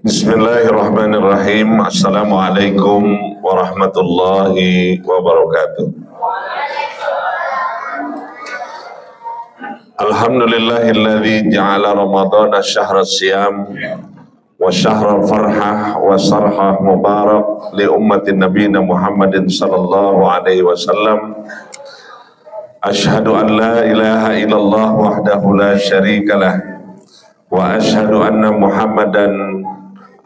Bismillahirrahmanirrahim. Assalamualaikum warahmatullahi wabarakatuh. Alhamdulillahilladzi ja'ala ramadhana syahra siyam wa syahra farhah wa sarhah mubarak li ummatin nabiyina Muhammadin sallallahu alaihi wasallam. Asyhadu an la ilaha illallah wahdahu la syarikalah wa asyhadu anna Muhammadan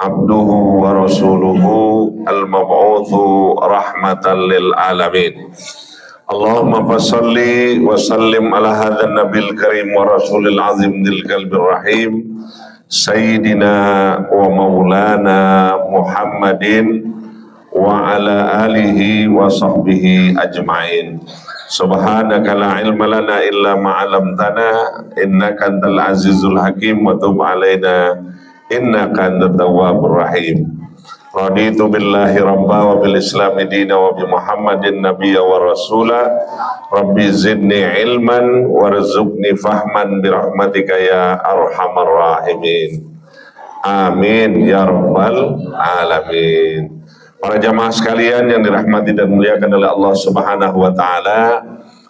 abduhu wa rasuluhu al-mab'uthu rahmatan lil alamin. Allahumma fasalli wa sallim ala hadzal nabil karim wa rasulil azim dil qalbir rahim sayyidina wa maulana Muhammadin wa ala alihi wa sahbihi ajma'in. Subhanaka la ilma lana illa ma 'allamtana innaka antal azizul hakim wa tub alaina innaka antat tawwabur rahim. Raditu billahi rabba wa bil islami dina wa bi Muhammadin nabiyya wa rasula. Rabbi zidni ilman warzuqni fahman bi rahmatika ya arhamar rahimin. Amin ya rabbal alamin. Para jamaah sekalian yang dirahmati dan muliakan oleh Allah Subhanahu wa taala,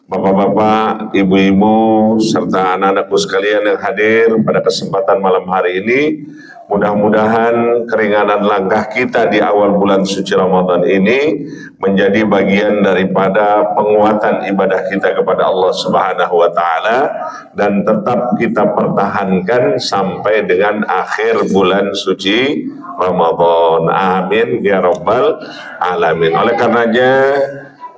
Bapak-bapak, ibu-ibu, serta anak-anakku sekalian yang hadir pada kesempatan malam hari ini, mudah-mudahan keringanan langkah kita di awal bulan suci Ramadan ini menjadi bagian daripada penguatan ibadah kita kepada Allah Subhanahu wa taala dan tetap kita pertahankan sampai dengan akhir bulan suci Ramadan. Amin ya rabbal alamin. Oleh karenanya,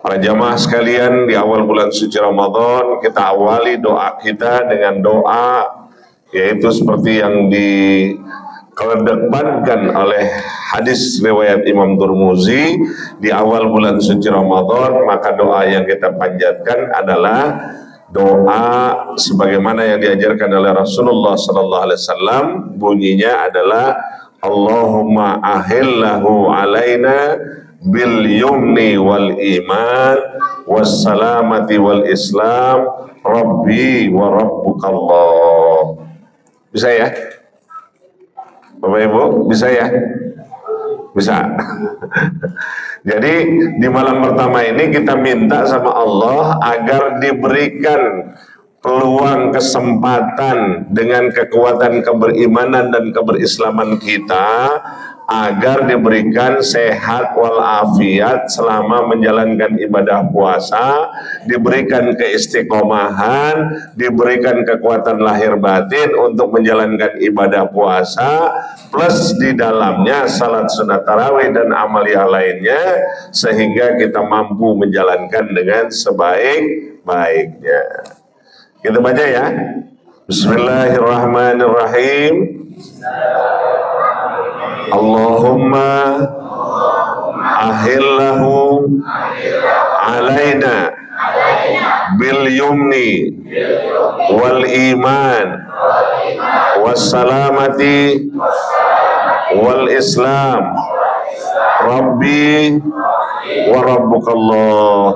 para jamaah sekalian, di awal bulan suci Ramadan kita awali doa kita dengan doa yaitu seperti yang dikedepankan oleh hadis riwayat Imam Turmuzi. Di awal bulan suci Ramadan maka doa yang kita panjatkan adalah doa sebagaimana yang diajarkan oleh Rasulullah sallallahu alaihi wasallam. Bunyinya adalah Allahumma ahillahu alaina bil yumni wal iman was salamati wal islam rabbi wa rabbukallah. Bisa ya Bapak Ibu? Bisa ya? Bisa. Jadi di malam pertama ini kita minta sama Allah agar diberikan peluang, kesempatan dengan kekuatan keberimanan dan keberislaman kita agar diberikan sehat walafiat selama menjalankan ibadah puasa, diberikan keistiqomahan, diberikan kekuatan lahir batin untuk menjalankan ibadah puasa, plus di dalamnya salat sunat tarawih dan amaliyah lainnya, sehingga kita mampu menjalankan dengan sebaik-baiknya. Kita baca ya. Bismillahirrahmanirrahim. Allahumma ahillahu alaina bil yumni wal iman was salamati wal islam rabbi wa rabbukallah.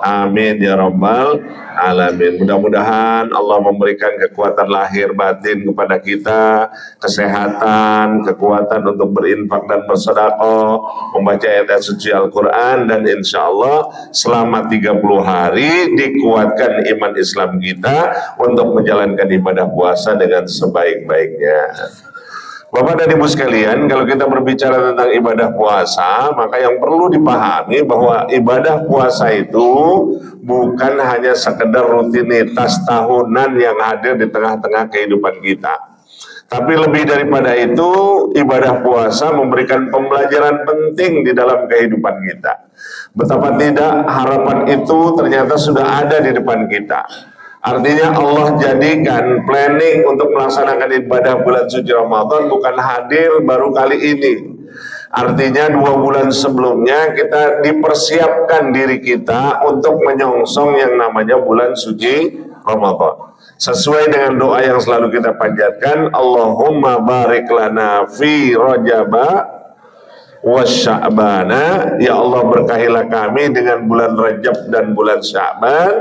Amin ya rabbal alamin. Mudah-mudahan Allah memberikan kekuatan lahir batin kepada kita, kesehatan, kekuatan untuk berinfak dan bersedekah, membaca ayat suci Al-Quran, dan insya Allah selama 30 hari dikuatkan iman Islam kita untuk menjalankan ibadah puasa dengan sebaik-baiknya. Bapak dan Ibu sekalian, kalau kita berbicara tentang ibadah puasa, maka yang perlu dipahami bahwa ibadah puasa itu bukan hanya sekedar rutinitas tahunan yang hadir di tengah-tengah kehidupan kita. Tapi lebih daripada itu, ibadah puasa memberikan pembelajaran penting di dalam kehidupan kita. Betapa tidak harapan itu ternyata sudah ada di depan kita. Artinya Allah jadikan planning untuk melaksanakan ibadah bulan suci Ramadan bukan hadir baru kali ini. Artinya 2 bulan sebelumnya kita dipersiapkan diri kita untuk menyongsong yang namanya bulan suci Ramadan. Sesuai dengan doa yang selalu kita panjatkan, Allahumma barik lana fi Rajaba wasya'bana, ya Allah berkahilah kami dengan bulan Rajab dan bulan Sya'ban.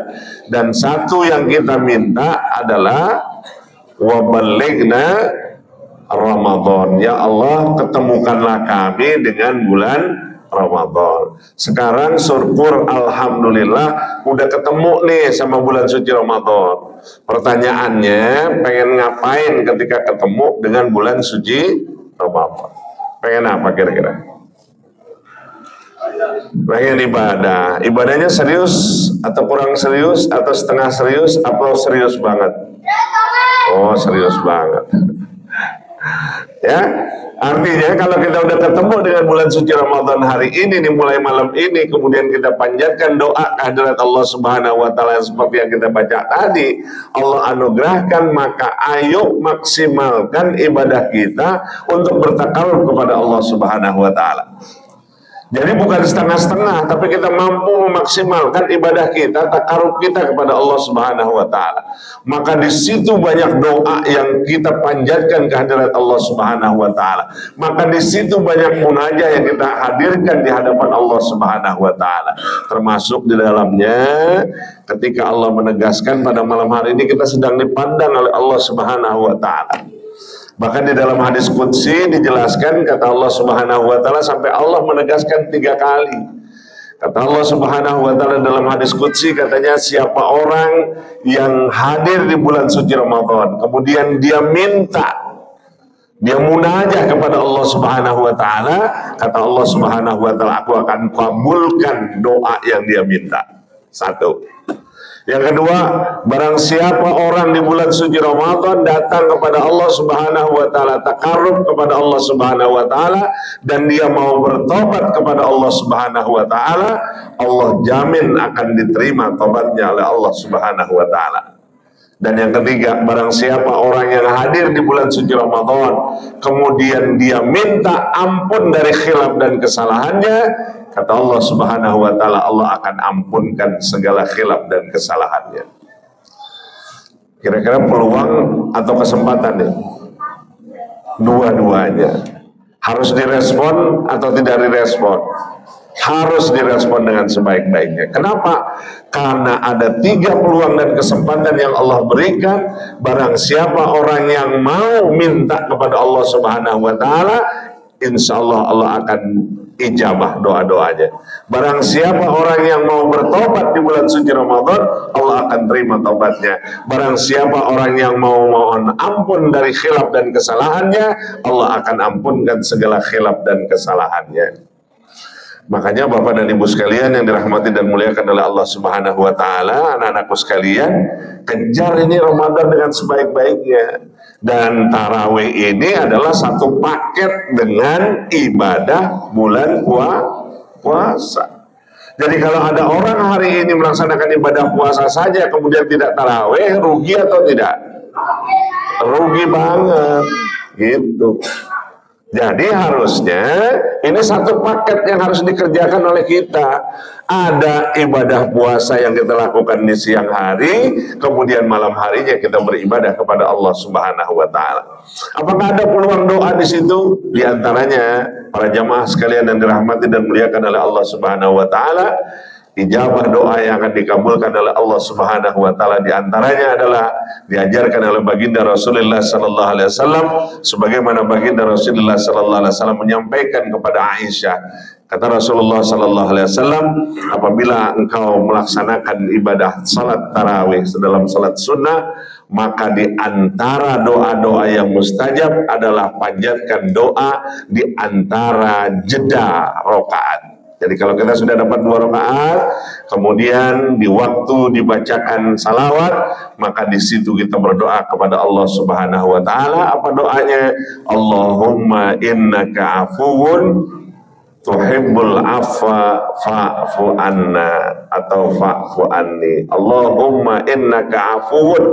Dan satu yang kita minta adalah waballighna Ramadan, ya Allah ketemukanlah kami dengan bulan Ramadan. Sekarang syukur alhamdulillah udah ketemu nih sama bulan suci Ramadan. Pertanyaannya, pengen ngapain ketika ketemu dengan bulan suci Ramadan? Pengen apa kira-kira? Pengen ibadah. Ibadahnya serius atau kurang serius atau setengah serius atau serius banget? Oh, serius banget. Ya, artinya kalau kita udah ketemu dengan bulan suci Ramadan hari ini nih, mulai malam ini, kemudian kita panjatkan doa kehadirat Allah Subhanahu wa taala seperti yang kita baca tadi, Allah anugerahkan, maka ayo maksimalkan ibadah kita untuk bertakarub kepada Allah Subhanahu wa taala. Jadi bukan setengah-setengah, tapi kita mampu memaksimalkan ibadah kita, takarub kita kepada Allah Subhanahu wa taala. Maka di situ banyak doa yang kita panjatkan kehadirat Allah Subhanahu wa taala. Maka di situ banyak munajat yang kita hadirkan di hadapan Allah Subhanahu wa taala. Termasuk di dalamnya ketika Allah menegaskan pada malam hari ini kita sedang dipandang oleh Allah Subhanahu wa taala. Bahkan di dalam hadis qudsi dijelaskan, kata Allah Subhanahu wa taala, sampai Allah menegaskan 3 kali. Kata Allah Subhanahu wa taala dalam hadis qudsi, katanya, siapa orang yang hadir di bulan suci Ramadan kemudian dia minta, dia munajah kepada Allah Subhanahu wa taala, kata Allah Subhanahu wa taala, aku akan kabulkan doa yang dia minta. Satu. Yang kedua, barang siapa orang di bulan suci Ramadan datang kepada Allah Subhanahu wa taala, takarrub kepada Allah Subhanahu wa taala, dan dia mau bertobat kepada Allah Subhanahu wa taala, Allah jamin akan diterima tobatnya oleh Allah Subhanahu wa taala. Dan yang ketiga, barang siapa orang yang hadir di bulan suci Ramadan kemudian dia minta ampun dari khilaf dan kesalahannya, kata Allah Subhanahu wa taala, Allah akan ampunkan segala khilaf dan kesalahannya. Kira-kira peluang atau kesempatan ya? Dua-duanya. Harus direspon atau tidak direspon? Harus direspon dengan sebaik-baiknya. Kenapa? Karena ada 3 peluang dan kesempatan yang Allah berikan. Barang siapa orang yang mau minta kepada Allah Subhanahu wa taala, insya Allah Allah akan ijabah doa-doanya. Barang siapa orang yang mau bertobat di bulan suci Ramadan, Allah akan terima tobatnya. Barang siapa orang yang mau mohon ampun dari khilaf dan kesalahannya, Allah akan ampunkan segala khilaf dan kesalahannya. Makanya Bapak dan Ibu sekalian yang dirahmati dan muliakan oleh Allah Subhanahu wa taala, anak-anakku sekalian, kejar ini Ramadan dengan sebaik-baiknya. Dan tarawih ini adalah satu paket dengan ibadah bulan puasa. Jadi kalau ada orang hari ini melaksanakan ibadah puasa saja kemudian tidak tarawih, rugi atau tidak? Rugi banget gitu. Jadi harusnya ini satu paket yang harus dikerjakan oleh kita. Ada ibadah puasa yang kita lakukan di siang hari, kemudian malam harinya kita beribadah kepada Allah Subhanahu wa taala. Apakah ada peluang doa di situ? Di antaranya para jamaah sekalian yang dirahmati dan muliakan oleh Allah Subhanahu wa taala, ijabah doa yang akan dikabulkan oleh Allah Subhanahu wa taala di antaranya adalah diajarkan oleh baginda Rasulullah sallallahu alaihi wasallam, sebagaimana baginda Rasulullah sallallahu alaihi wasallam menyampaikan kepada Aisyah. Kata Rasulullah sallallahu alaihi wasallam, apabila engkau melaksanakan ibadah salat tarawih dalam salat sunnah, maka di antara doa-doa yang mustajab adalah panjatkan doa di antara jeda rakaat. Jadi kalau kita sudah dapat 2 rakaat, kemudian di waktu dibacakan salawat, maka di situ kita berdoa kepada Allah Subhanahu wa taala. Apa doanya? Allahumma innaka afuwun tuhibbul afwa fa'fu anna atau fa'fu anni. Allahumma innaka afuwun,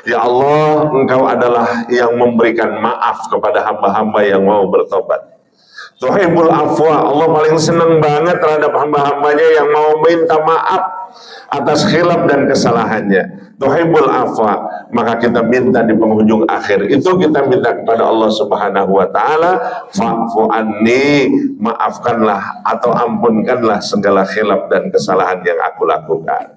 ya Allah, engkau adalah yang memberikan maaf kepada hamba-hamba yang mau bertobat. Tuhibbul afwa, Allah paling senang banget terhadap hamba-hambanya yang mau minta maaf atas khilaf dan kesalahannya. tuhibbul afwa, maka kita minta di penghujung akhir itu kita minta kepada Allah Subhanahu wa taala, fa'fu anni, maafkanlah atau ampunkanlah segala khilaf dan kesalahan yang aku lakukan.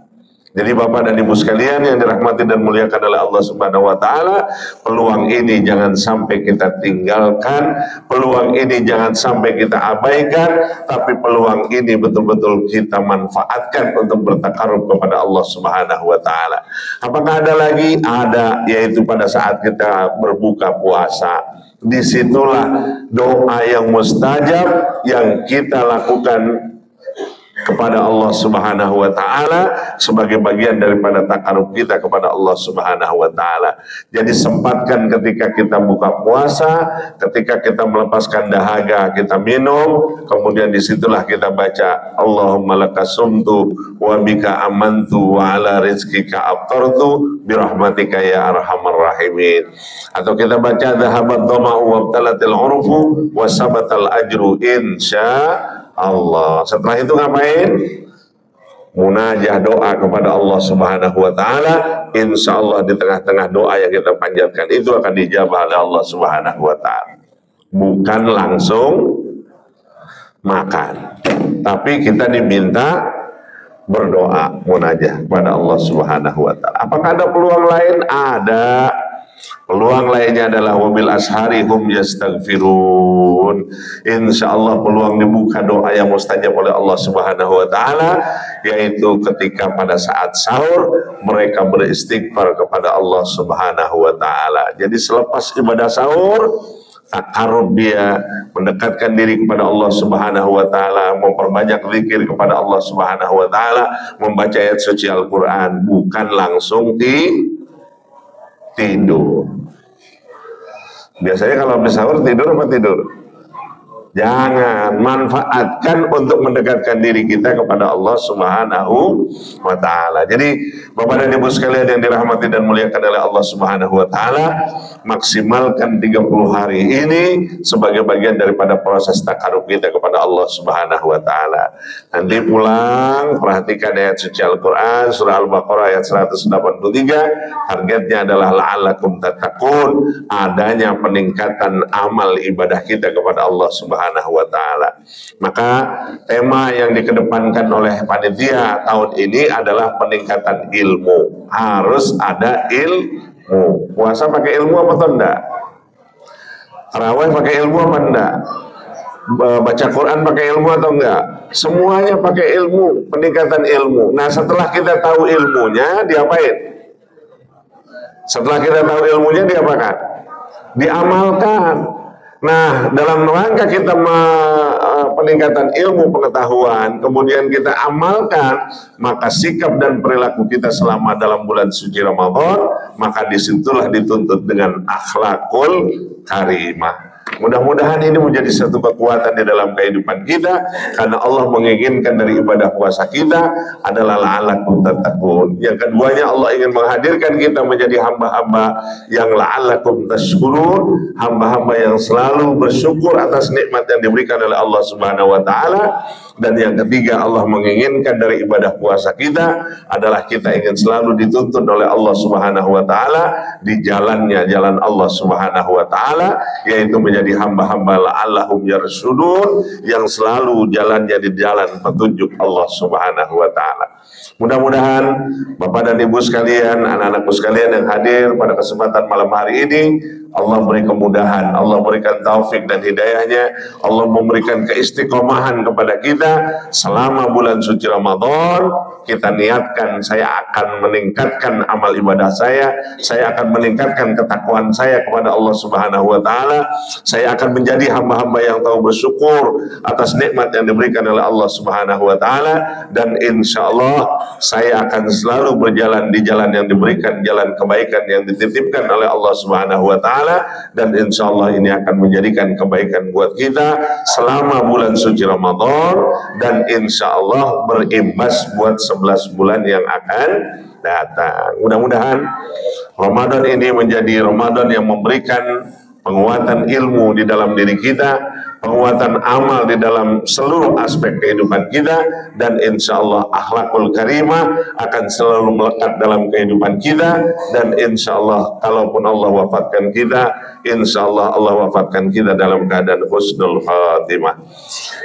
Jadi Bapak dan Ibu sekalian yang dirahmati dan muliakan oleh Allah Subhanahu wa taala, peluang ini jangan sampai kita tinggalkan, peluang ini jangan sampai kita abaikan, tapi peluang ini betul-betul kita manfaatkan untuk bertakarub kepada Allah Subhanahu wa taala. Apakah ada lagi? Ada, yaitu pada saat kita berbuka puasa. Disitulah doa yang mustajab yang kita lakukan kepada Allah Subhanahu wa taala sebagai bagian daripada takarub kita kepada Allah Subhanahu wa taala. Jadi sempatkan ketika kita buka puasa, ketika kita melepaskan dahaga, kita minum, kemudian disitulah kita baca Allahumma lakasumtu wa bika amantu wa ala rizkika aftartu birahmatika ya arhamar rahimin. Atau kita baca dhahabat dhama'u wa abtalatil urfu wa sabatal ajru insya Allah. Setelah itu ngapain? Munajah, doa kepada Allah Subhanahu wa taala. Insya Allah di tengah-tengah doa yang kita panjatkan itu akan dijabah oleh Allah Subhanahu wa taala. Bukan langsung makan, tapi kita diminta berdoa, munajah kepada Allah Subhanahu wa taala. Apakah ada peluang lain? Ada. Peluang lainnya adalah wabil ashari hum yastaghfirun. Insyaallah peluang dibuka doa yang mustajab oleh Allah Subhanahu wa taala, yaitu ketika pada saat sahur mereka beristighfar kepada Allah Subhanahu wa taala. Jadi selepas ibadah sahur, takarub dia, mendekatkan diri kepada Allah Subhanahu wa taala, memperbanyak zikir kepada Allah Subhanahu wa taala, membaca ayat suci Al-Qur'an, bukan langsung tidur. Biasanya kalau habis sahur tidur apa tidur? Jangan, manfaatkan untuk mendekatkan diri kita kepada Allah Subhanahu wa taala. Jadi Bapak dan Ibu sekalian yang dirahmati dan muliakan oleh Allah Subhanahu wa taala, maksimalkan 30 hari ini sebagai bagian daripada proses takarub kita kepada Allah Subhanahu wa taala. Nanti pulang perhatikan ayat suci Al-Qur'an surah Al-Baqarah ayat 183, targetnya adalah la'allakum tattaqun, adanya peningkatan amal ibadah kita kepada Allah Subhanahu wa taala. Maka tema yang dikedepankan oleh panitia tahun ini adalah peningkatan ilmu. Harus ada ilmu. Puasa pakai ilmu apa enggak? Tarawih pakai ilmu apa enggak? Baca Quran pakai ilmu atau enggak? Semuanya pakai ilmu, peningkatan ilmu. Nah, setelah kita tahu ilmunya, diapain? Setelah kita tahu ilmunya, diapakan? Diamalkan. Nah, dalam rangka kita peningkatan ilmu pengetahuan, kemudian kita amalkan, maka sikap dan perilaku kita selama dalam bulan suci Ramadan, maka disitulah dituntut dengan akhlakul karimah. Mudah-mudahan ini menjadi satu kekuatan di dalam kehidupan kita, karena Allah menginginkan dari ibadah puasa kita adalah la'allakum tattaqun. Yang keduanya, Allah ingin menghadirkan kita menjadi hamba-hamba yang la'allakum tashkurun, hamba-hamba yang selalu bersyukur atas nikmat yang diberikan oleh Allah Subhanahu wa taala. Dan yang ketiga, Allah menginginkan dari ibadah puasa kita adalah kita ingin selalu dituntun oleh Allah Subhanahu wa taala di jalannya, jalan Allah Subhanahu wa taala, yaitu menjadi hamba-hamba la'allahum yarsyudun, yang selalu jalannya di jalan petunjuk Allah Subhanahu wa taala. Mudah-mudahan Bapak dan Ibu sekalian, anak-anakku sekalian yang hadir pada kesempatan malam hari ini, Allah beri kemudahan, Allah berikan taufik dan hidayahnya, Allah memberikan keistiqomahan kepada kita selama bulan suci Ramadan. Kita niatkan, saya akan meningkatkan amal ibadah saya akan meningkatkan ketakwaan saya kepada Allah Subhanahu wa taala, saya akan menjadi hamba-hamba yang tahu bersyukur atas nikmat yang diberikan oleh Allah Subhanahu wa taala, dan insya Allah saya akan selalu berjalan di jalan yang diberikan, jalan kebaikan yang dititipkan oleh Allah Subhanahu wa taala, dan insya Allah ini akan menjadikan kebaikan buat kita selama bulan suci Ramadan, dan insya Allah berimbas buat 11 bulan yang akan datang. Mudah-mudahan Ramadan ini menjadi Ramadan yang memberikan penguatan ilmu di dalam diri kita, penguatan amal di dalam seluruh aspek kehidupan kita, dan insya Allah akhlakul karimah akan selalu melekat dalam kehidupan kita, dan insya Allah kalaupun Allah wafatkan kita, insya Allah Allah wafatkan kita dalam keadaan husnul khatimah.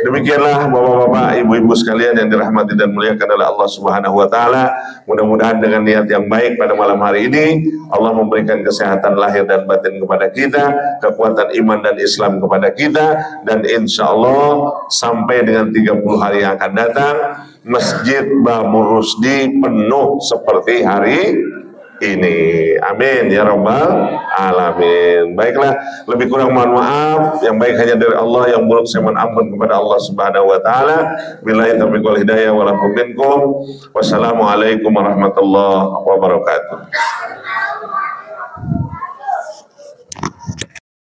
Demikianlah bapak-bapak, ibu-ibu sekalian yang dirahmati dan muliakan oleh Allah Subhanahu wa taala. Mudah-mudahan dengan niat yang baik pada malam hari ini Allah memberikan kesehatan lahir dan batin kepada kita, kekuatan iman dan Islam kepada kita, dan insya Allah sampai dengan 30 hari yang akan datang Masjid Bamur Rusdi penuh seperti hari ini. Amin ya rabbal alamin. Baiklah, lebih kurang mohon maaf, yang baik hanya dari Allah, yang buruk saya mohon ampun kepada Allah Subhanahu wa taala. Billahi taufiq wal hidayah wa lakum minkum. Wassalamualaikum warahmatullahi wabarakatuh.